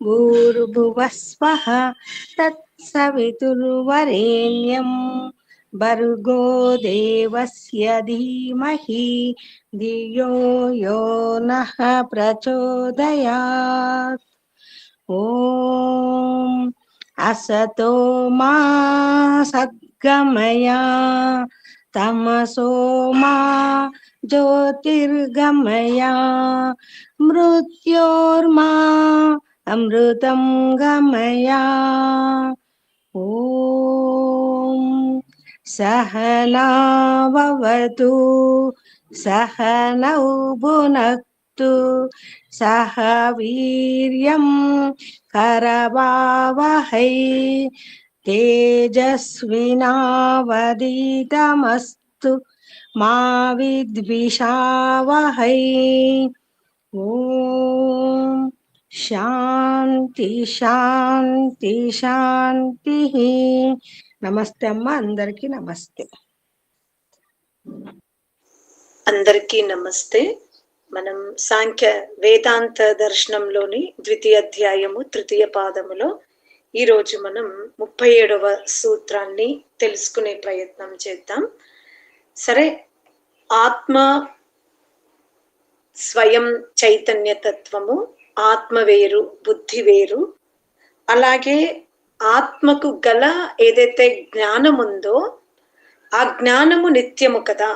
భూర్భువస్వః తత్సవితుర్వరేణ్యం భర్గో దేవస్య ధీమహి ధియో యో నః ప్రచోదయాత్. ఓం అసతో మా సద్గమయ తమసో మా జ్యోతిర్గమయ మృత్యోర్మా అమృతం గమయ. ఓం సహనా భవతు సహనౌ భునక్తు సహ వీర్యం కరవావహై తేజస్వినావధీతమస్తు మా విద్విషావహై. ఓం శాంతి శాంతి శాంతి. నమస్తే అమ్మ, అందరికీ నమస్తే. అందరికీ నమస్తే. మనం సాంఖ్య వేదాంత దర్శనంలోని ద్వితీయ అధ్యాయము తృతీయ పాదములో ఈరోజు మనం 37వ సూత్రాన్ని తెలుసుకునే ప్రయత్నం చేద్దాం. సరే, ఆత్మ స్వయం చైతన్య తత్వము, ఆత్మ వేరు, బుద్ధి వేరు. అలాగే ఆత్మకు గల ఏదైతే జ్ఞానం ఉందో ఆ జ్ఞానము నిత్యము కదా.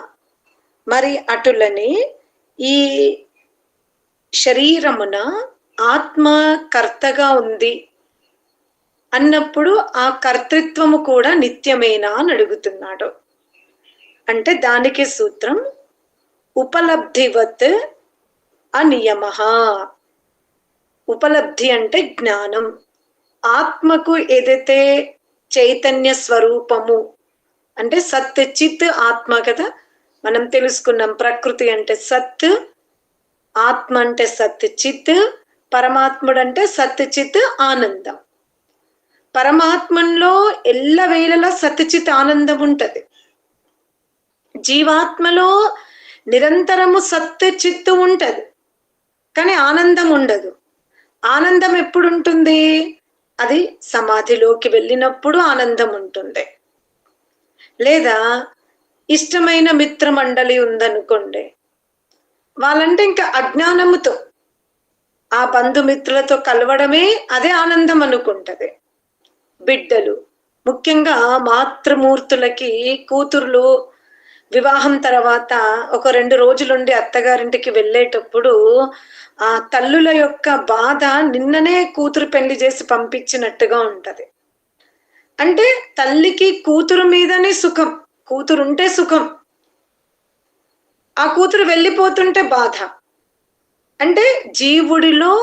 మరి అటులనే ఈ శరీరమున ఆత్మ కర్తగా ఉంది అన్నప్పుడు ఆ కర్తృత్వము కూడా నిత్యమేనా అని అడుగుతున్నాడు. అంటే దానికి సూత్రం ఉపలబ్ధివత్ అనియమః. ఉపలబ్ధి అంటే జ్ఞానం. ఆత్మకు ఏదైతే చైతన్య స్వరూపము అంటే సత్ చిత్ ఆత్మ కదా, మనం తెలుసుకున్నాం. ప్రకృతి అంటే సత్, ఆత్మ అంటే సత్ చిత్, పరమాత్ముడు అంటే సత్ చిత్ ఆనందం. పరమాత్మలో ఎల్లవేళలా సత్ చిత్ ఆనందం ఉంటది. జీవాత్మలో నిరంతరము సత్ చిత్తు ఉంటది, కానీ ఆనందం ఉండదు. ఆనందం ఎప్పుడు ఉంటుంది? అది సమాధిలోకి వెళ్ళినప్పుడు ఆనందం ఉంటుంది. లేదా ఇష్టమైన మిత్ర మండలి ఉందనుకోండి, వాళ్ళంటే ఇంకా అజ్ఞానముతో ఆ బంధుమిత్రులతో కలవడమే అదే ఆనందం అనుకుంటది. బిడ్డలు, ముఖ్యంగా మాతృమూర్తులకి కూతుర్లు వివాహం తర్వాత ఒక 2 రోజులుండి అత్తగారింటికి వెళ్ళేటప్పుడు ఆ తల్లుల యొక్క బాధ నిన్ననే కూతురు పెళ్లి చేసి పంపించినట్టుగా ఉంటది. అంటే తల్లికి కూతురు మీదనే సుఖం, కూతురుంటే సుఖం, ఆ కూతురు వెళ్ళిపోతుంటే బాధ. అంటే జీవుడిలో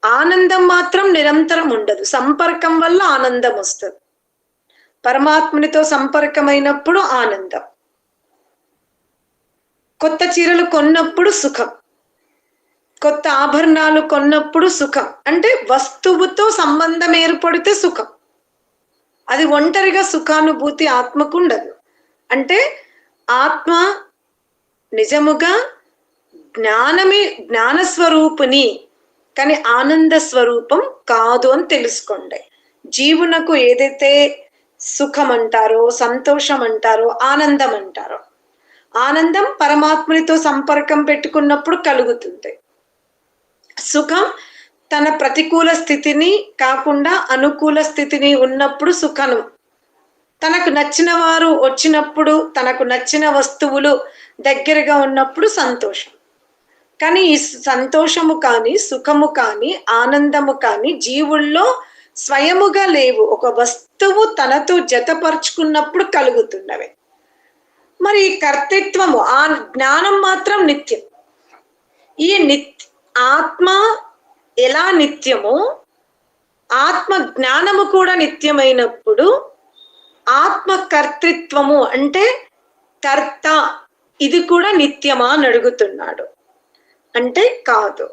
ఆనందం మాత్రం నిరంతరం ఉండదు, సంపర్కం వల్ల ఆనందం వస్తుంది. పరమాత్మునితో సంపర్కమైనప్పుడు ఆనందం. కొత్త చీరలు కొన్నప్పుడు సుఖం, కొత్త ఆభరణాలు కొన్నప్పుడు సుఖం. అంటే వస్తువుతో సంబంధం ఏర్పడితే సుఖం. అది ఒంటరిగా సుఖానుభూతి ఆత్మకు ఉండదు. అంటే ఆత్మ నిజముగా జ్ఞానమే, జ్ఞానస్వరూపుని, కానీ ఆనంద స్వరూపం కాదు అని తెలుసుకోండి. జీవునకు ఏదైతే సుఖం అంటారో, సంతోషం అంటారో, ఆనందం అంటారో, ఆనందం పరమాత్మునితో సంపర్కం పెట్టుకున్నప్పుడు కలుగుతుంది. సుఖం తన ప్రతికూల స్థితిని కాకుండా అనుకూల స్థితిని ఉన్నప్పుడు సుఖము, తనకు నచ్చిన వారు వచ్చినప్పుడు, తనకు నచ్చిన వస్తువులు దగ్గరగా ఉన్నప్పుడు సంతోషం. కానీ ఈ సంతోషము కానీ, సుఖము కానీ, ఆనందము కానీ జీవుల్లో స్వయముగా లేవు. ఒక వస్తువు తనతో జతపరుచుకున్నప్పుడు కలుగుతున్నవి. మరి ఈ కర్తృత్వము, ఆ జ్ఞానం మాత్రం నిత్యం. ఈ ఆత్మ ఎలా నిత్యమో ఆత్మ జ్ఞానము కూడా నిత్యమైనప్పుడు ఆత్మ కర్తృత్వము అంటే కర్త ఇది కూడా నిత్యమా అని అడుగుతున్నాడు. అంటే కాదు,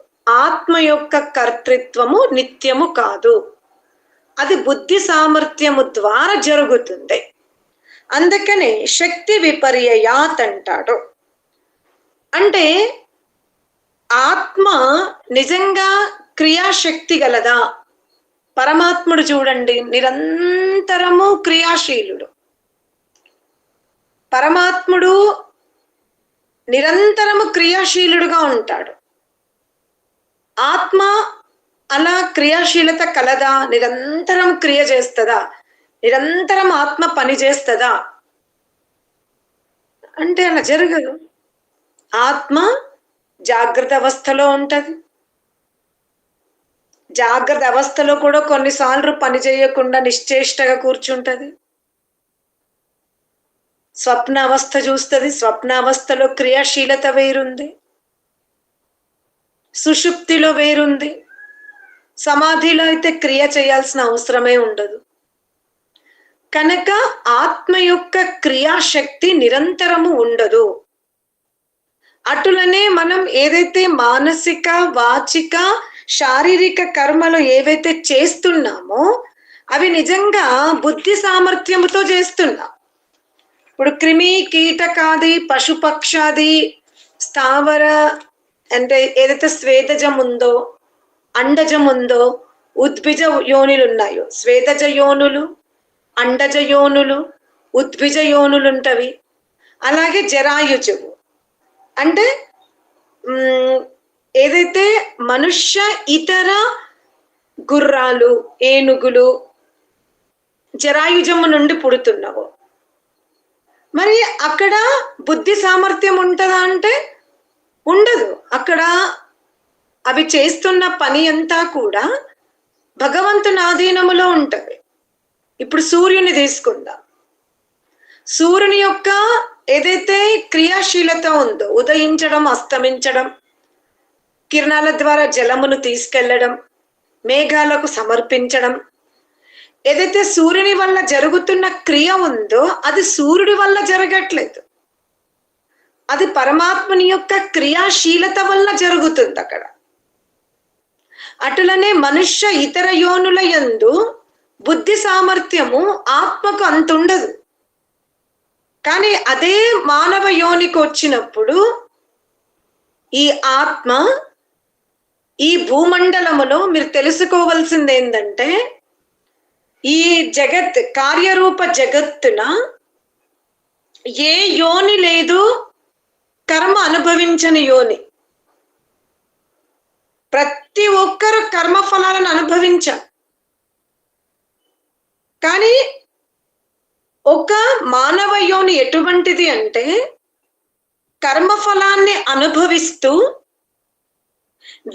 ఆత్మ యొక్క కర్తృత్వము నిత్యము కాదు, అది బుద్ధి సామర్థ్యము ద్వారా జరుగుతుంది. అందుకనే శక్తి విపర్యయాత్ అంటాడు. అంటే ఆత్మ నిజంగా క్రియాశక్తి గలదా? పరమాత్ముడు చూడండి, నిరంతరము క్రియాశీలుడు. పరమాత్ముడు నిరంతరము క్రియాశీలుడుగా ఉంటాడు. ఆత్మ అలా క్రియాశీలత కలదా? నిరంతరం క్రియ చేస్తుందా? నిరంతరం ఆత్మ పని చేస్తుందా అంటే అలా జరగదు. ఆత్మ జాగ్రత్త అవస్థలో ఉంటది. జాగ్రత్త అవస్థలో కూడా కొన్నిసార్లు పని చేయకుండా నిశ్చేష్టగా కూర్చుంటది. స్వప్న అవస్థ చూస్తుంది, స్వప్న అవస్థలో క్రియాశీలత వేరుంది, సుషుప్తిలో వేరుంది, సమాధిలో అయితే క్రియ చేయాల్సిన అవసరమే ఉండదు. కనుక ఆత్మ యొక్క క్రియాశక్తి నిరంతరము ఉండదు. అటులనే మనం ఏదైతే మానసిక, వాచిక, శారీరక కర్మలు ఏవైతే చేస్తున్నామో అవి నిజంగా బుద్ధి సామర్థ్యముతో చేస్తున్నాం. ఇప్పుడు క్రిమి కీటకాది, పశుపక్షాది, స్థావర అంటే ఏదైతే శ్వేతజం ఉందో, అండజం ఉందో, ఉద్భిజ యోనులు ఉన్నాయో, శ్వేతజ యోనులు, అండజ యోనులు, ఉద్భిజ యోనులు ఉంటవి. అలాగే జరాయుజువు అంటే ఏదైతే మనుష్య ఇతర గుర్రాలు, ఏనుగులు జరాయుజము నుండి పుడుతున్నావో, మరి అక్కడ బుద్ధి సామర్థ్యం ఉంటుందా అంటే ఉండదు. అక్కడ అవి చేస్తున్న పని అంతా కూడా భగవంతుని ఆధీనములో ఉంటది. ఇప్పుడు సూర్యుని తీసుకుందాం. సూర్యుని యొక్క ఏదైతే క్రియాశీలత ఉందో, ఉదయించడం, అస్తమించడం, కిరణాల ద్వారా జలమును తీసుకెళ్లడం, మేఘాలకు సమర్పించడం, ఏదైతే సూర్యుని వల్ల జరుగుతున్న క్రియ ఉందో అది సూర్యుడి వల్ల జరగట్లేదు, అది పరమాత్మని యొక్క క్రియాశీలత వల్ల జరుగుతుంది అక్కడ. అటులనే మనుష్య ఇతర యోనుల యందు బుద్ధి సామర్థ్యము ఆత్మకు అంత ఉండదు. కానీ అదే మానవ యోనికి వచ్చినప్పుడు ఈ ఆత్మ ఈ భూమండలములో మీరు తెలుసుకోవాల్సింది ఏంటంటే, ఈ జగత్ కార్యరూప జగత్తున ఏ యోని లేదు కర్మ అనుభవించని యోని. ప్రతి ఒక్కరు కర్మ ఫలాలను అనుభవించారు. కానీ ఒక మానవ యోని ఎటువంటిది అంటే కర్మఫలాన్ని అనుభవిస్తూ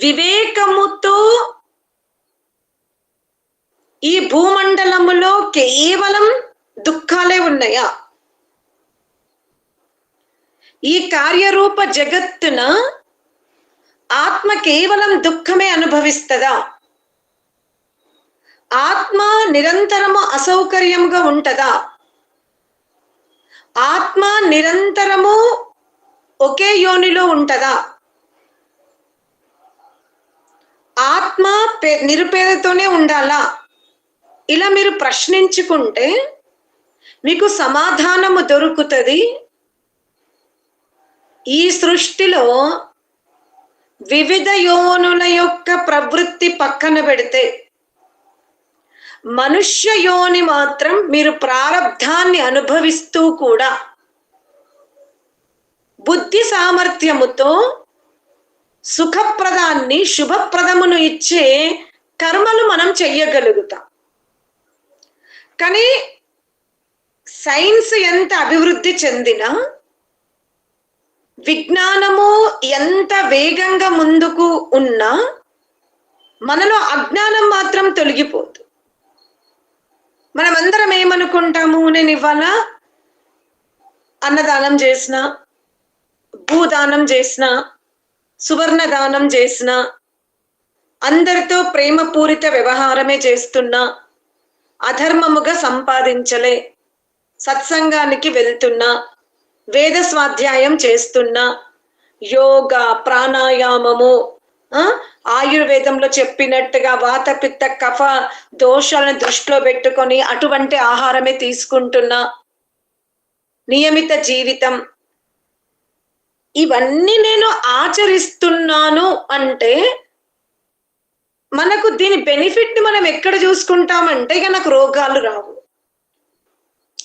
వివేకముతో ఈ భూమండలములో కేవలం దుఃఖాలే ఉన్నాయా? ఈ కార్యరూప జగత్తున ఆత్మ కేవలం దుఃఖమే అనుభవిస్తుందా? ఆత్మ నిరంతరము అసౌకర్యంగా ఉంటదా? ఆత్మ నిరంతరము ఒకే యోనిలో ఉంటదా? ఆత్మ నిరుపేదతోనే ఉండాలా? ఇలా మీరు ప్రశ్నించుకుంటే మీకు సమాధానము దొరుకుతుంది. ఈ సృష్టిలో వివిధ యోనుల యొక్క ప్రవృత్తి పక్కన పెడితే మనుష్య యోని మాత్రం మీరు ప్రారబ్ధాన్ని అనుభవిస్తూ కూడా బుద్ధి సామర్థ్యముతో సుఖప్రదాన్ని, శుభప్రదమును ఇచ్చే కర్మలు మనం చెయ్యగలుగుతాం. కానీ సైన్స్ ఎంత అభివృద్ధి చెందినా, విజ్ఞానము ఎంత వేగంగా ముందుకు ఉన్నా మనలో అజ్ఞానం మాత్రం తొలగిపోదు. మనమందరం ఏమనుకుంటాము, నేను ఇవాళ అన్నదానం చేసిన, భూదానం చేసిన, సువర్ణ దానం చేసిన, అందరితో ప్రేమపూరిత వ్యవహారమే చేస్తున్నా, అధర్మముగా సంపాదించలే, సత్సంగానికి వెళ్తున్నా, వేద స్వాధ్యాయం చేస్తున్నా, యోగా, ప్రాణాయామము, ఆయుర్వేదంలో చెప్పినట్టుగా వాత పిత్త కఫ దోషాలను దృష్టిలో పెట్టుకొని అటువంటి ఆహారమే తీసుకుంటున్నా, నియమిత జీవితం, ఇవన్నీ నేను ఆచరిస్తున్నాను అంటే మనకు దీని బెనిఫిట్ ని మనం ఎక్కడ చూసుకుంటామంటే, ఇక నాకు రోగాలు రావు,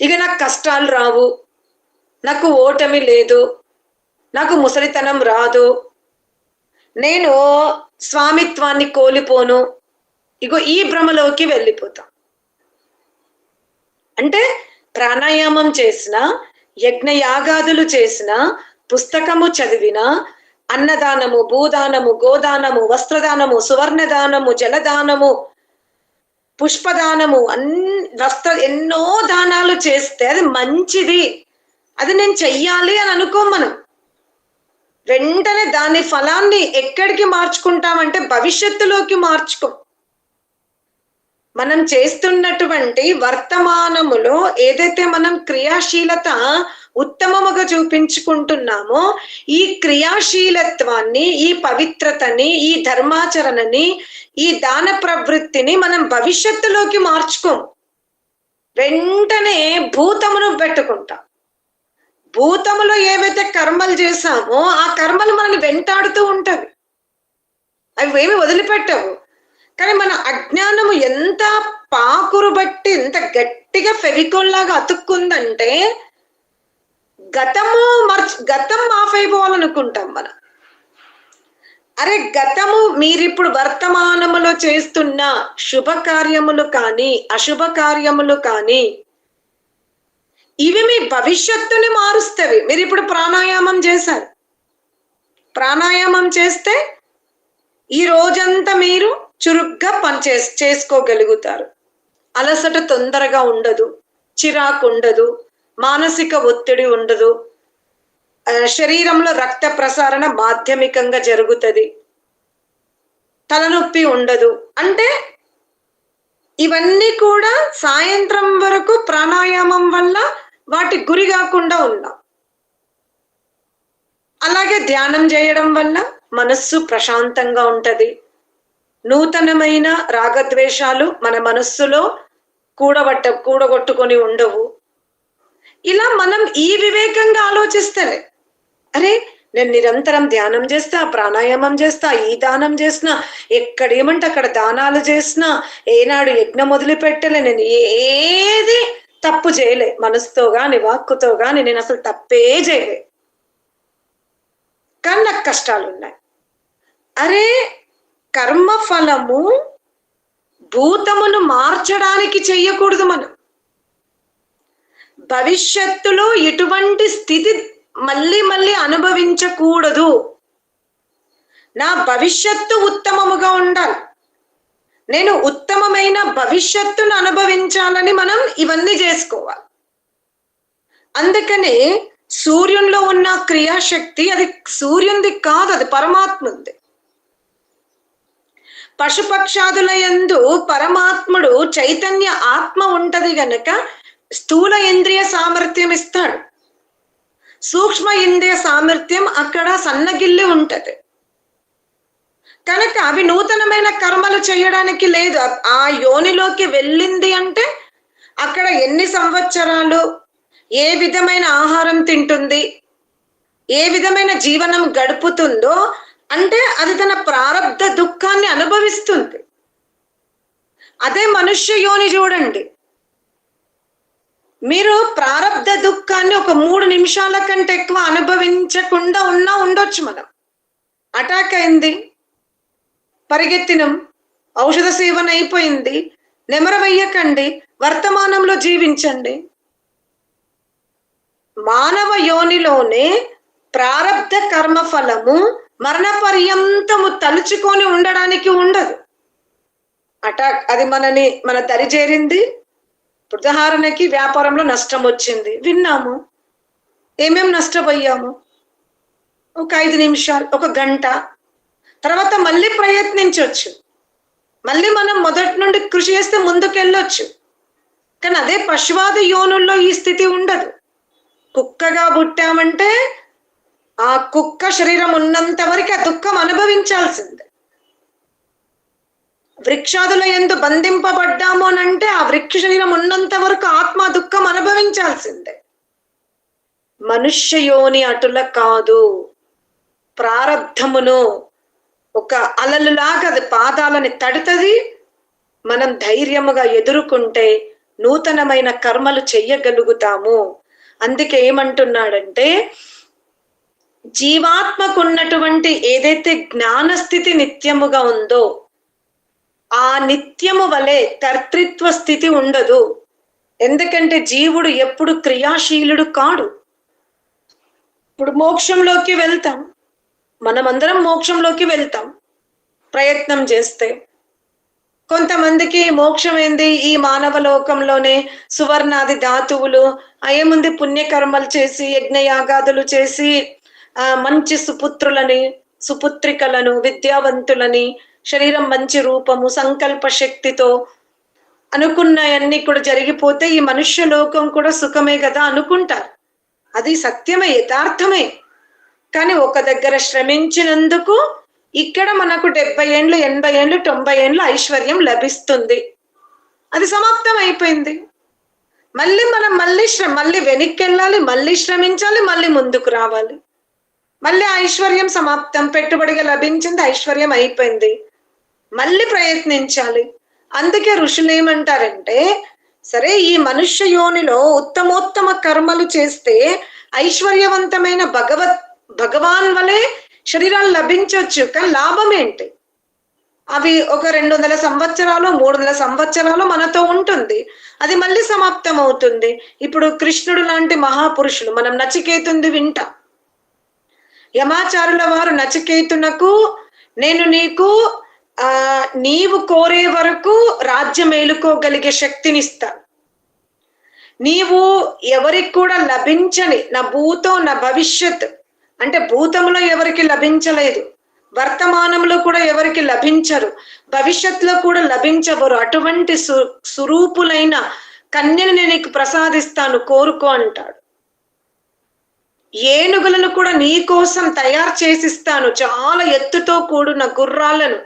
ఇక నాకు కష్టాలు రావు, నాకు ఓటమి లేదు, నాకు ముసలితనం రాదు, నేను స్వామిత్వాన్ని కోల్పోను, ఇగో ఈ భ్రమలోకి వెళ్ళిపోతాం. అంటే ప్రాణాయామం చేసిన, యజ్ఞయాగాదులు చేసిన, పుస్తకము చదివిన, అన్నదానము, భూదానము, గోదానము, వస్త్రదానము, సువర్ణదానము, జలదానము, పుష్పదానము, ఎన్నో దానాలు చేస్తే అది మంచిది, అది నేను చెయ్యాలి అని అనుకోం. మనం వెంటనే దాని ఫలాన్ని ఎక్కడికి మార్చుకుంటామంటే భవిష్యత్తులోకి మార్చుకోం. మనం చేస్తున్నటువంటి వర్తమానములో ఏదైతే మనం క్రియాశీలత ఉత్తమముగా చూపించుకుంటున్నామో, ఈ క్రియాశీలత్వాన్ని, ఈ పవిత్రతని, ఈ ధర్మాచరణని, ఈ దాన ప్రవృత్తిని మనం భవిష్యత్తులోకి మార్చుకోం. వెంటనే భూతమును పెట్టుకుంటాం. భూతములో ఏవైతే కర్మలు చేశామో ఆ కర్మలు మనల్ని వెంటాడుతూ ఉంటవి, అవి ఏమి వదిలిపెట్టవు. కానీ మన అజ్ఞానము ఎంత పాకురు బట్టి ఎంత గట్టిగా ఫెవికోల్ లాగా అతుక్కుందంటే గతం మాఫ్ అయిపోవాలనుకుంటాం మనం. అరే గతము, మీరిప్పుడు వర్తమానములో చేస్తున్న శుభకార్యములు కానీ అశుభ కార్యములు కానీ ఇవి మీ భవిష్యత్తుని మారుస్తవి. మీరు ఇప్పుడు ప్రాణాయామం చేశారు, ప్రాణాయామం చేస్తే ఈ రోజంతా మీరు చురుగ్గా చేసుకోగలుగుతారు. అలసట తొందరగా ఉండదు, చిరాకు ఉండదు, మానసిక ఒత్తిడి ఉండదు, శరీరంలో రక్త ప్రసారణ మాధ్యమికంగా జరుగుతుంది, తలనొప్పి ఉండదు. అంటే ఇవన్నీ కూడా సాయంత్రం వరకు ప్రాణాయామం వల్ల వాటి గురి కాకుండా ఉన్నాం. అలాగే ధ్యానం చేయడం వల్ల మనస్సు ప్రశాంతంగా ఉంటది, నూతనమైన రాగద్వేషాలు మన మనస్సులో కూడగొట్టుకొని ఉండవు. ఇలా మనం ఈ వివేకంగా ఆలోచిస్తేనే, అరే నేను నిరంతరం ధ్యానం చేస్తా, ప్రాణాయామం చేస్తా, ఈ దానం చేసినా, ఎక్కడేమంటే అక్కడ దానాలు చేసినా, ఏనాడు యజ్ఞం మొదలుపెట్టలే, నేను ఏది తప్పు చేయలే, మనసుతో గాని వాక్కుతో గాని నేను అసలు తప్పే చేయలే, కానీ నాకు కష్టాలు ఉన్నాయి. అరే కర్మ ఫలము భూతమును మార్చడానికి చెయ్యకూడదు. మనం భవిష్యత్తులో ఇటువంటి స్థితి మళ్ళీ మళ్ళీ అనుభవించకూడదు. నా భవిష్యత్తు ఉత్తమముగా ఉండాలి, నేను ఉత్తమమైన భవిష్యత్తును అనుభవించాలని మనం ఇవన్నీ చేసుకోవాలి. అందుకనే సూర్యునిలో ఉన్న క్రియాశక్తి అది సూర్యునిది కాదు, అది పరమాత్ముంది. పశుపక్షాదుల యందు పరమాత్ముడు చైతన్య ఆత్మ ఉంటది గనక స్థూల ఇంద్రియ సామర్థ్యం ఇస్తాడు, సూక్ష్మ ఇంద్రియ సామర్థ్యం అక్కడ సన్నగిల్లి ఉంటది. కనుక అవి నూతనమైన కర్మలు చేయడానికి లేదు. ఆ యోనిలోకి వెళ్ళింది అంటే అక్కడ ఎన్ని సంవత్సరాలు ఏ విధమైన ఆహారం తింటుంది, ఏ విధమైన జీవనం గడుపుతుందో అంటే అది తన ప్రారబ్ధ దుఃఖాన్ని అనుభవిస్తుంది. అదే మనుష్య యోని చూడండి, మీరు ప్రారబ్ధ దుఃఖాన్ని ఒక 3 నిమిషాల కంటే ఎక్కువ అనుభవించకుండా ఉండొచ్చు. మనం అటాక్ అయింది, పరిగెత్తినం, ఔషధ సేవన అయిపోయింది, నెమరవయ్యకండి, వర్తమానంలో జీవించండి. మానవ యోనిలోనే ప్రారబ్ధ కర్మ ఫలము మరణ పర్యంతము తలుచుకొని ఉండడానికి ఉండదు. అటాక్ అది మన దరి చేరింది. ఉదాహరణకి వ్యాపారంలో నష్టం వచ్చింది, విన్నాము, ఏమేం నష్టపోయాము, ఒక 5 నిమిషాలు, ఒక గంట తర్వాత మళ్ళీ ప్రయత్నించవచ్చు, మళ్ళీ మనం మొదటి నుండి కృషి చేస్తే ముందుకెళ్ళొచ్చు. కానీ అదే పశువాది యోనుల్లో ఈ స్థితి ఉండదు. కుక్కగా పుట్టామంటే ఆ కుక్క శరీరం ఉన్నంత వరకు ఆ దుఃఖం అనుభవించాల్సిందే. వృక్షాదుల యందు బంధింపబడ్డాము అనంటే ఆ వృక్ష శరీరం ఉన్నంత వరకు ఆత్మ దుఃఖం అనుభవించాల్సిందే. మనుష్య యోని అటుల కాదు. ప్రారబ్ధమును ఒక అలలులాగా అది పాదాలని తడుతుంది. మనం ధైర్యముగా ఎదుర్కొంటే నూతనమైన కర్మలు చెయ్యగలుగుతాము. అందుకే ఏమంటున్నాడంటే, జీవాత్మకున్నటువంటి ఏదైతే జ్ఞానస్థితి నిత్యముగా ఉందో ఆ నిత్యము వలె కర్తృత్వ స్థితి ఉండదు. ఎందుకంటే జీవుడు ఎప్పుడు క్రియాశీలుడు కాడు. ఇప్పుడు మోక్షంలోకి వెళ్తాం, మనమందరం మోక్షంలోకి వెళ్తాం ప్రయత్నం చేస్తే. కొంతమందికి మోక్షం ఏంది, ఈ మానవ లోకంలోనే సువర్ణాది ధాతువులు ఏముంది, పుణ్యకర్మలు చేసి యజ్ఞయాగాదులు చేసి మంచి సుపుత్రులని సుపుత్రికలను విద్యావంతులని శరీరం మంచి రూపము సంకల్ప శక్తితో అనుకున్నవన్నీ కూడా జరిగిపోతే ఈ మనుష్య లోకం కూడా సుఖమే కదా అనుకుంటారు. అది సత్యమే, యథార్థమే. కానీ ఒక దగ్గర శ్రమించినందుకు ఇక్కడ మనకు 70 ఏండ్లు 80 ఏండ్లు 90 ఏండ్లు ఐశ్వర్యం లభిస్తుంది. అది సమాప్తం అయిపోయింది. మళ్ళీ మనం మళ్ళీ వెనక్కి వెళ్ళాలి, మళ్ళీ శ్రమించాలి, మళ్ళీ ముందుకు రావాలి. మళ్ళీ ఐశ్వర్యం సమాప్తం, పెట్టుబడిగా లభించింది, ఐశ్వర్యం అయిపోయింది, మళ్ళీ ప్రయత్నించాలి. అందుకే ఋషులు ఏమంటారంటే, సరే ఈ మనుష్య యోనిలో ఉత్తమోత్తమ కర్మలు చేస్తే ఐశ్వర్యవంతమైన భగవాన్ వలె శరీరాలు లభించవచ్చు. కానీ లాభం ఏంటి? అవి ఒక 200 సంవత్సరాలు 300 సంవత్సరాలు మనతో ఉంటుంది, అది మళ్ళీ సమాప్తం అవుతుంది. ఇప్పుడు కృష్ణుడు లాంటి మహాపురుషులు, మనం నచికేతుంది వింటాం. యమాచారుల వారు నచికేతునకు, నేను నీకు నీవు కోరే వరకు రాజ్యం ఏలుకోగలిగే శక్తినిస్తా, నీవు ఎవరికి కూడా లభించని నా భూతో నా భవిష్యత్, అంటే భూతంలో ఎవరికి లభించలేదు, వర్తమానంలో కూడా ఎవరికి లభించరు, భవిష్యత్తులో కూడా లభించవరు, అటువంటి స్వరూపులైన కన్యను నేను నీకు ప్రసాదిస్తాను, కోరుకో అంటాడు. ఏనుగులను కూడా నీ కోసం తయారు చేసిస్తాను, చాలా ఎత్తుతో కూడిన గుర్రాలను.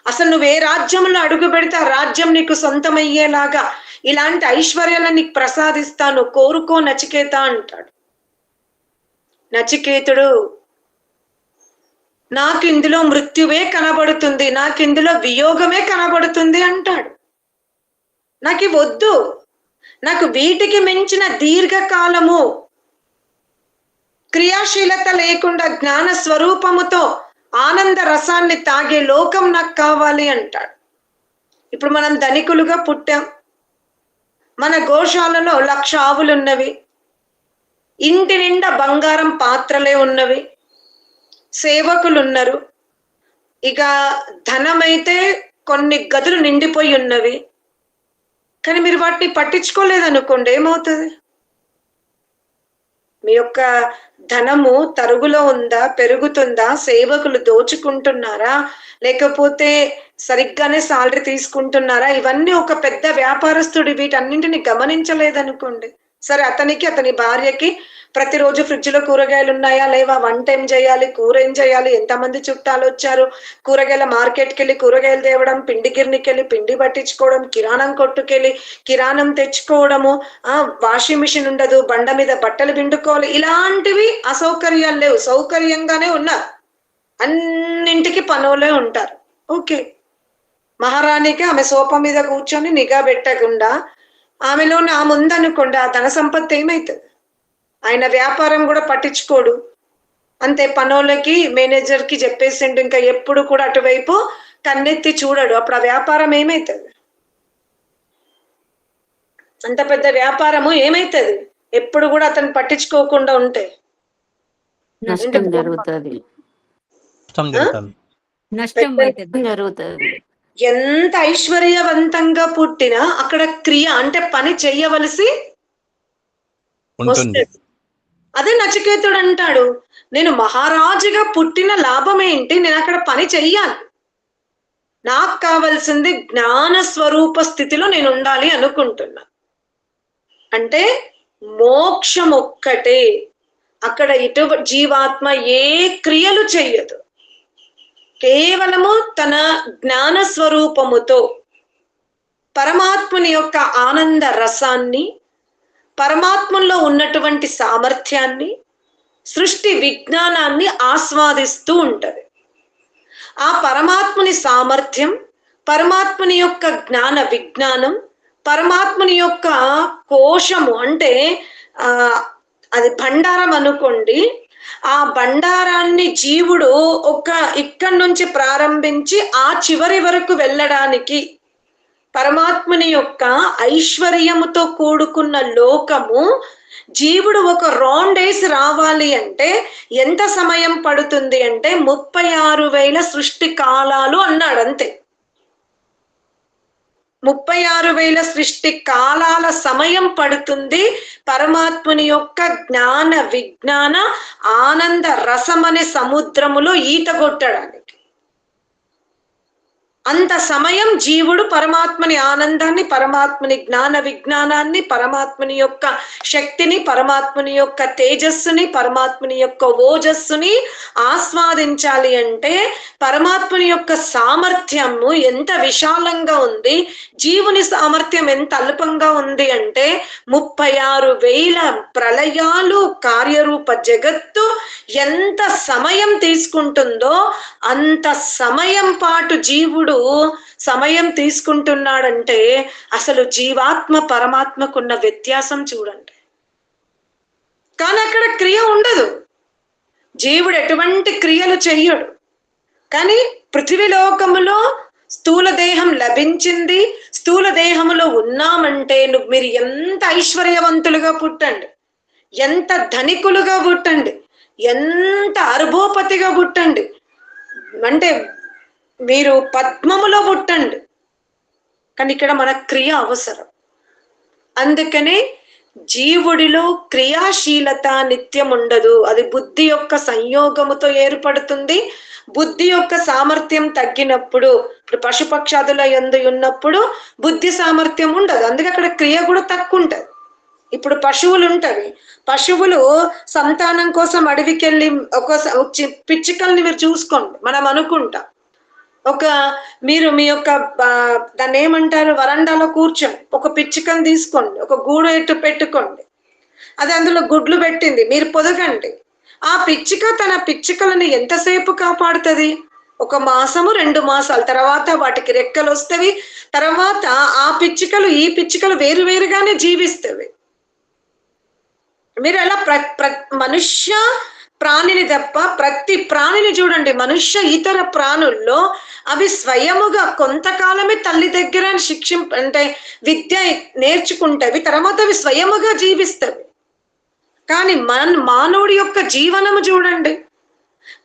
అసలు నువ్వు ఏ రాజ్యంలో అడుగు పెడితే ఆ రాజ్యం నీకు సొంతమయ్యేలాగా ఇలాంటి ఐశ్వర్యాలను నీకు ప్రసాదిస్తాను, కోరుకో నచికేత అంటాడు. నచికేతుడు, నాకు ఇందులో మృత్యువే కనబడుతుంది, నాకు ఇందులో వియోగమే కనబడుతుంది అంటాడు. నాకు వద్దు, నాకు వీటికి మించిన దీర్ఘకాలము క్రియాశీలత లేకుండా జ్ఞాన స్వరూపముతో ఆనంద రసాన్ని తాగే లోకం నాకు కావాలి అంటాడు. ఇప్పుడు మనం ధనికులుగా పుట్టాం, మన గోశాలలో 1,00,000 ఆవులు ఉన్నవి, ఇంటి నిండా బంగారం పాత్రలే ఉన్నవి, సేవకులు ఉన్నారు, ఇక ధనమైతే కొన్ని గదులు నిండిపోయి ఉన్నవి. కానీ మీరు వాటిని పట్టించుకోలేదనుకోండి, ఏమవుతుంది? మీ యొక్క ధనము తరుగులో ఉందా, పెరుగుతుందా, సేవకులు దోచుకుంటున్నారా, లేకపోతే సరిగ్గానే సాలరీ తీసుకుంటున్నారా? ఇవన్నీ ఒక పెద్ద వ్యాపారస్తుడి వీటన్నింటిని గమనించలేదనుకోండి, సరే అతనికి అతని భార్యకి ప్రతిరోజు ఫ్రిడ్జ్ లో కూరగాయలు ఉన్నాయా లేవా, వంట ఏం చేయాలి, కూర ఏం చేయాలి, ఎంతమంది చుట్టాలు వచ్చారు, కూరగాయల మార్కెట్కి వెళ్ళి కూరగాయలు తేవడం, పిండి గిర్నికి వెళ్ళి పిండి పట్టించుకోవడం, కిరాణం కొట్టుకెళ్ళి కిరాణం తెచ్చుకోవడము, వాషింగ్ మిషన్ ఉండదు, బండ మీద బట్టలు పిండుకోవాలి, ఇలాంటివి అసౌకర్యాలు లేవు, సౌకర్యంగానే ఉన్నారు, అన్నింటికి పనులే ఉంటారు. ఓకే, మహారాణికి ఆమె సోఫా మీద కూర్చొని నిఘా పెట్టకుండా ఆమెలోనే ఆమె ఉందనుకోండి, ఆ ధన సంపత్తి ఏమవుతుంది? ఆయన వ్యాపారం కూడా పట్టించుకోడు, అంతే, పనులకి మేనేజర్ కి చెప్పేసిండు, ఇంకా ఎప్పుడు కూడా అటువైపు కన్నెత్తి చూడడు. అప్పుడు ఆ వ్యాపారం ఏమైతుంది? అంత పెద్ద వ్యాపారము ఏమైతుంది? ఎప్పుడు కూడా అతను పట్టించుకోకుండా ఉంటే నష్టం జరుగుతుంది. ఎంత ఐశ్వర్యవంతంగా పుట్టినా అక్కడ క్రియ అంటే పని చెయ్యవలసి వస్తుంది. అదే నచికేతుడు అంటాడు, నేను మహారాజుగా పుట్టిన లాభం ఏంటి, నేను అక్కడ పని చెయ్యాలి, నాకు కావాల్సింది జ్ఞాన స్వరూప స్థితిలో నేను ఉండాలి అనుకుంటున్నా. అంటే మోక్షం ఒక్కటే. అక్కడ జీవాత్మ ఏ క్రియలు చెయ్యదు, కేవలము తన జ్ఞాన స్వరూపముతో పరమాత్మని యొక్క ఆనంద రసాన్ని, పరమాత్మలో ఉన్నటువంటి సామర్థ్యాన్ని, సృష్టి విజ్ఞానాన్ని ఆస్వాదిస్తూ ఉంటది. ఆ పరమాత్మని సామర్థ్యం, పరమాత్మని యొక్క జ్ఞాన విజ్ఞానం, పరమాత్మని యొక్క కోశము అంటే అది భండారం అనుకోండి. ఆ భండారాన్ని జీవుడు ఇక్కడి నుంచి ప్రారంభించి ఆ చివరి వరకు వెళ్ళడానికి పరమాత్మని యొక్క ఐశ్వర్యముతో కూడుకున్న లోకము జీవుడు ఒక రౌండేసి రావాలి అంటే ఎంత సమయం పడుతుంది అంటే 36,000 సృష్టి కాలాలు అన్నాడు. అంతే, 36,000 సృష్టి కాలాల సమయం పడుతుంది పరమాత్మని యొక్క జ్ఞాన విజ్ఞాన ఆనంద రసం అనే సముద్రములో ఈత కొట్టడానికి. అంత సమయం జీవుడు పరమాత్మని ఆనందాన్ని, పరమాత్మని జ్ఞాన విజ్ఞానాన్ని, పరమాత్మని యొక్క శక్తిని, పరమాత్మని యొక్క తేజస్సుని, పరమాత్మని యొక్క ఓజస్సుని ఆస్వాదించాలి అంటే పరమాత్మని యొక్క సామర్థ్యము ఎంత విశాలంగా ఉంది, జీవుని సామర్థ్యం ఎంత అల్పంగా ఉంది అంటే 36,000 ప్రళయాలు కార్యరూప జగత్తు ఎంత సమయం తీసుకుంటుందో అంత సమయం పాటు జీవుడు సమయం తీసుకుంటున్నాడంటే అసలు జీవాత్మ పరమాత్మకున్న వ్యత్యాసం చూడండి. కానీ అక్కడ క్రియ ఉండదు, జీవుడు ఎటువంటి క్రియలు చెయ్యడు. కానీ పృథివీలోకములో స్థూల దేహం లభించింది, స్థూల దేహములో ఉన్నామంటే మీరు ఎంత ఐశ్వర్యవంతులుగా పుట్టండి, ఎంత ధనికులుగా పుట్టండి, ఎంత అర్భోపతిగా పుట్టండి, అంటే మీరు పద్మములో పుట్టండి, కానీ ఇక్కడ మన క్రియ అవసరం. అందుకనే జీవుడిలో క్రియాశీలత నిత్యం ఉండదు. అది బుద్ధి యొక్క సంయోగముతో ఏర్పడుతుంది. బుద్ధి యొక్క సామర్థ్యం తగ్గినప్పుడు, ఇప్పుడు పశుపక్షాదుల యందు ఉన్నప్పుడు బుద్ధి సామర్థ్యం ఉండదు, అందుకే అక్కడ క్రియ కూడా తక్కువ ఉంటది. ఇప్పుడు పశువులు ఉంటవి, పశువులు సంతానం కోసం అడవికి వెళ్ళి ఒక పిచ్చుకల్ని మీరు చూసుకోండి. మనం అనుకుంటాం మీరు మీ యొక్క దాన్ని ఏమంటారు వరండాలో కూర్చొని ఒక పిచ్చుకని తీసుకోండి, ఒక గూడు ఎట్టు పెట్టుకోండి, అది అందులో గుడ్లు పెట్టింది, మీరు పొదగండి. ఆ పిచ్చుక తన పిచ్చుకలను ఎంతసేపు కాపాడుతుంది? 1 మాసము 2 మాసాల తర్వాత వాటికి రెక్కలు వస్తవి, తర్వాత ఆ పిచ్చుకలు ఈ పిచ్చుకలు వేరువేరుగానే జీవిస్తవి. మీరు అలా మనుష్య ప్రాణిని తప్ప ప్రతి ప్రాణిని చూడండి. మనుష్య ఇతర ప్రాణుల్లో అవి స్వయముగా కొంతకాలమే తల్లి దగ్గర అంటే విద్య నేర్చుకుంటవి, తర్వాత అవి స్వయముగా జీవిస్తవి. కానీ మానవుడి యొక్క జీవనము చూడండి,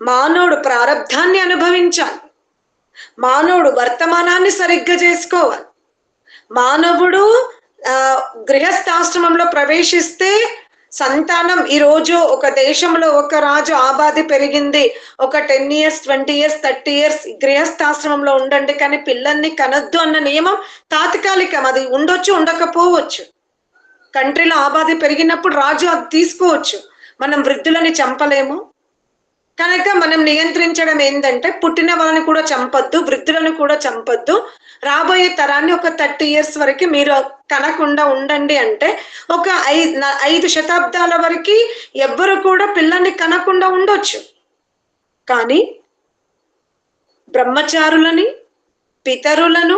మానవుడు ప్రారబ్ధాన్ని అనుభవించాలి, మానవుడు వర్తమానాన్ని సరిగ్గా చేసుకోవాలి. మానవుడు గృహస్థాశ్రమంలో ప్రవేశిస్తే సంతానం, ఈరోజు ఒక దేశంలో ఒక రాజు ఆబాది పెరిగింది, ఒక 10 years 20 years 30 years గృహస్థాశ్రమంలో ఉండండి, కానీ పిల్లల్ని కనొద్దు అన్న నియమం తాత్కాలికం. అది ఉండొచ్చు, ఉండకపోవచ్చు. కంట్రీలో ఆబాది పెరిగినప్పుడు రాజు అది తీసుకోవచ్చు. మనం వృద్ధులని చంపలేము కనుక మనం నియంత్రించడం ఏంటంటే పుట్టిన వాళ్ళని కూడా చంపొద్దు, వృద్ధులను కూడా చంపొద్దు, రాబోయే తరాన్ని ఒక 30 years వరకు మీరు కనకుండా ఉండండి అంటే ఒక 5 శతాబ్దాల వరకు ఎవ్వరు కూడా పిల్లల్ని కనకుండా ఉండొచ్చు. కానీ బ్రహ్మచారులని, పితరులను,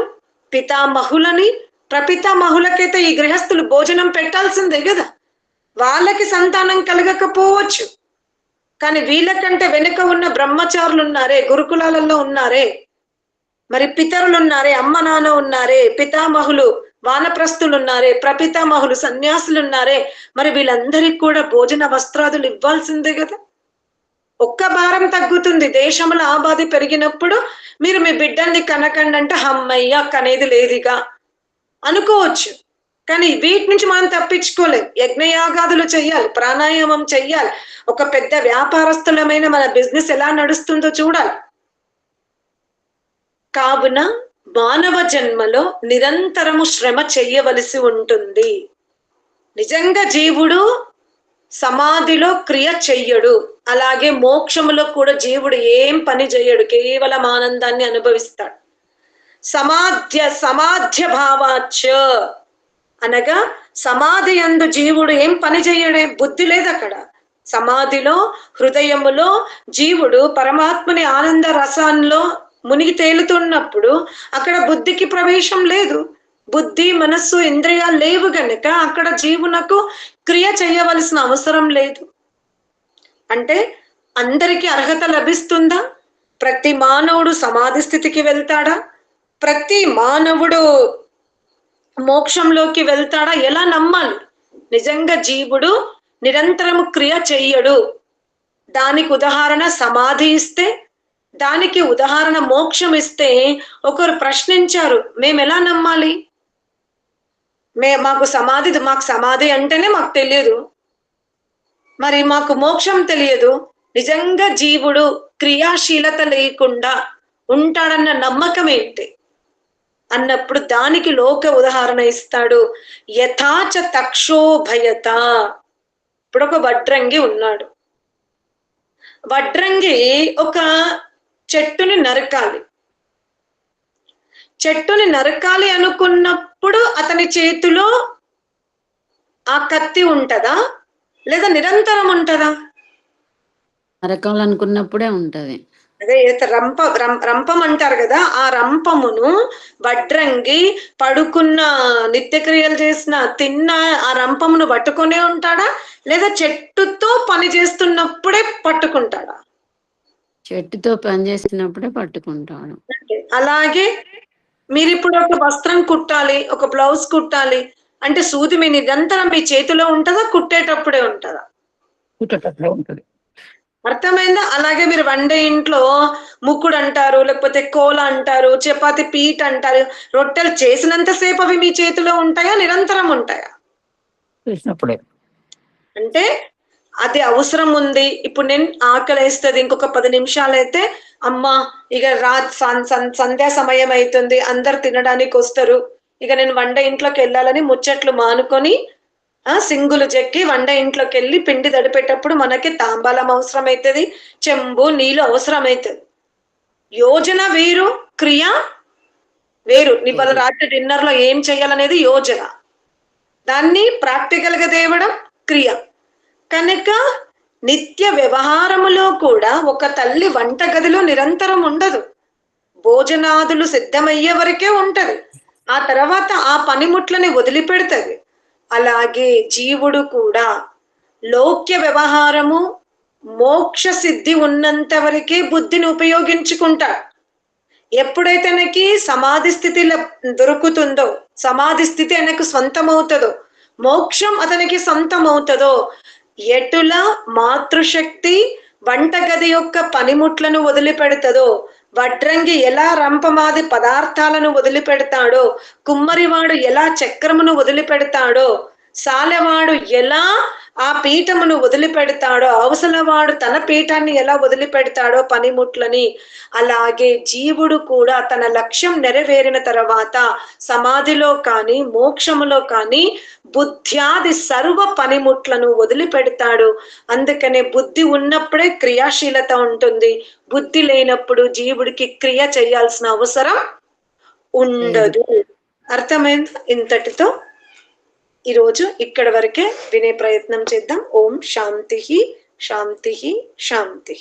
పితామహులని, ప్రపితామహులకైతే ఈ గృహస్థులు భోజనం పెట్టాల్సిందే కదా, వాళ్ళకి సంతానం కలగకపోవచ్చు. కానీ వీళ్ళకంటే వెనుక ఉన్న బ్రహ్మచారులు ఉన్నారే, గురుకులాలలో ఉన్నారే, మరి పితరులు ఉన్నారే, అమ్మ నాన్న ఉన్నారే, పితామహులు వానప్రస్థులు ఉన్నారే, ప్రపితామహులు సన్యాసులు ఉన్నారే, మరి వీళ్ళందరికీ కూడా భోజన వస్త్రాదులు ఇవ్వాల్సిందే కదా. ఒక్క భారం తగ్గుతుంది. దేశంలో ఆబాది పెరిగినప్పుడు మీరు మీ బిడ్డల్ని కనకండి అంటే అమ్మయ్య కనేది లేదిగా అనుకోవచ్చు. కానీ వీటి నుంచి మనం తప్పించుకోలేం. యజ్ఞయాగాదులు చెయ్యాలి, ప్రాణాయామం చెయ్యాలి, ఒక పెద్ద వ్యాపారస్తులమైన మన బిజినెస్ ఎలా నడుస్తుందో చూడాలి. కావున మానవ జన్మలో నిరంతరము శ్రమ చెయ్యవలసి ఉంటుంది. నిజంగా జీవుడు సమాధిలో క్రియ చెయ్యడు, అలాగే మోక్షములో కూడా జీవుడు ఏం పని చేయడు, కేవలం ఆనందాన్ని అనుభవిస్తాడు. సమాధ్య భావాచ అనగా సమాధి యందు జీవుడు ఏం పని చేయడే, బుద్ధి లేదు అక్కడ. సమాధిలో హృదయములో జీవుడు పరమాత్మని ఆనంద రసాల్లో మునిగి తేలుతున్నప్పుడు అక్కడ బుద్ధికి ప్రవేశం లేదు. బుద్ధి మనస్సు ఇంద్రియాలు లేవు గనుక అక్కడ జీవునకు క్రియ చేయవలసిన అవసరం లేదు. అంటే అందరికీ అర్హత లభిస్తుందా? ప్రతి మానవుడు సమాధి స్థితికి వెళ్తాడా? ప్రతి మానవుడు మోక్షంలోకి వెళ్తాడా? ఎలా నమ్మాలి? నిజంగా జీవుడు నిరంతరము క్రియ చెయ్యడు. దానికి ఉదాహరణ సమాధి ఇస్తే, దానికి ఉదాహరణ మోక్షం ఇస్తే ఒకరు ప్రశ్నించారు, మేము ఎలా నమ్మాలి? మాకు సమాధి అంటేనే మాకు తెలియదు, మరి మాకు మోక్షం తెలియదు. నిజంగా జీవుడు క్రియాశీలత లేకుండా ఉంటాడన్న నమ్మకం ఏంటి అన్నప్పుడు దానికి లోక ఉదాహరణ ఇస్తాడు. యథాచ తక్షోభయత. ఇప్పుడు ఒక వడ్రంగి ఉన్నాడు. వడ్రంగి ఒక చెట్టుని నరకాలి అనుకున్నప్పుడు అతని చేతిలో ఆ కత్తి ఉంటదా లేదా నిరంతరం ఉంటదా? నరకాలనుకున్నప్పుడే ఉంటది. అదే రంపం అంటారు కదా, ఆ రంపమును వడ్రంగి పడుకున్న నిత్యక్రియలు చేసిన తిన్న ఆ రంపమును పట్టుకునే ఉంటాడా లేదా చెట్టుతో పని చేస్తున్నప్పుడే పట్టుకుంటాడా? చెట్టుతో పని చేస్తున్నప్పుడే పట్టుకుంటాడు. అలాగే మీరు ఇప్పుడు ఒక వస్త్రం కుట్టాలి, ఒక బ్లౌజ్ కుట్టాలి అంటే సూది మీ నిరంతరం మీ చేతిలో ఉంటుందా, కుట్టేటప్పుడే ఉంటుందా? కుట్టేటప్పుడే ఉంటది. అర్థమైందా? అలాగే మీరు వండే ఇంట్లో ముక్కుడు అంటారు, లేకపోతే కోల అంటారు, చపాతి పీట్ అంటారు, రొట్టెలు చేసినంతసేపు అవి మీ చేతిలో ఉంటాయా, నిరంతరం ఉంటాయా? చేసినప్పుడే. అంటే అది అవసరం ఉంది. ఇప్పుడు నేను ఆకలి వేస్తుంది, ఇంకొక 10 నిమిషాలు అయితే అమ్మా ఇక సంధ్యా సమయం అవుతుంది, అందరు తినడానికి వస్తారు, ఇక నేను వంట ఇంట్లోకి వెళ్ళాలని ముచ్చట్లు మానుకొని సింగులు చెక్కి వంట ఇంట్లోకి వెళ్ళి పిండి తడిపేటప్పుడు మనకి తాంబాలం అవసరం అవుతుంది, చెంబు నీళ్ళు అవసరం అవుతుంది. యోజన వేరు, క్రియ వేరు. ఇవాళ రాత్రి డిన్నర్ లో ఏం చేయాలనేది యోజన, దాన్ని ప్రాక్టికల్ గా తేవడం క్రియ. కనుక నిత్య వ్యవహారములో కూడా ఒక తల్లి వంటగదిలో నిరంతరం ఉండదు, భోజనాదులు సిద్ధమయ్యే వరకే ఉంటది, ఆ తర్వాత ఆ పనిముట్లని వదిలిపెడుతుంది. అలాగే జీవుడు కూడా లౌక్య వ్యవహారము మోక్ష సిద్ధి ఉన్నంత వరకే బుద్ధిని ఉపయోగించుకుంటాడు. ఎప్పుడైతే తనకి సమాధి స్థితి దొరుకుతుందో, సమాధి స్థితి ఆయనకు సొంతమవుతుందో, మోక్షం అతనికి సొంతమవుతుందో, ఎటుల మాతృశక్తి వంటగది యొక్క పనిముట్లను వదిలిపెడతదో, వడ్రంగి ఎలా రంపమాది పదార్థాలను వదిలిపెడతాడో, కుమ్మరివాడు ఎలా చక్రమును వదిలిపెడతాడో, సాలెవాడు ఎలా ఆ పీఠమును వదిలిపెడతాడో, అవసలవాడు తన పీఠాన్ని ఎలా వదిలిపెడతాడో పనిముట్లని, అలాగే జీవుడు కూడా తన లక్ష్యం నెరవేరిన తర్వాత సమాధిలో కానీ మోక్షములో కానీ బుద్ధ్యాది సర్వ పనిముట్లను వదిలిపెడతాడు. అందుకనే బుద్ధి ఉన్నప్పుడే క్రియాశీలత ఉంటుంది, బుద్ధి లేనప్పుడు జీవుడికి క్రియ చేయాల్సిన అవసరం ఉండదు. అర్థమైంది? ఇంతటితో ఈరోజు ఇక్కడి వరకే వినే ప్రయత్నం చేద్దాం. ఓం శాంతి శాంతి శాంతి.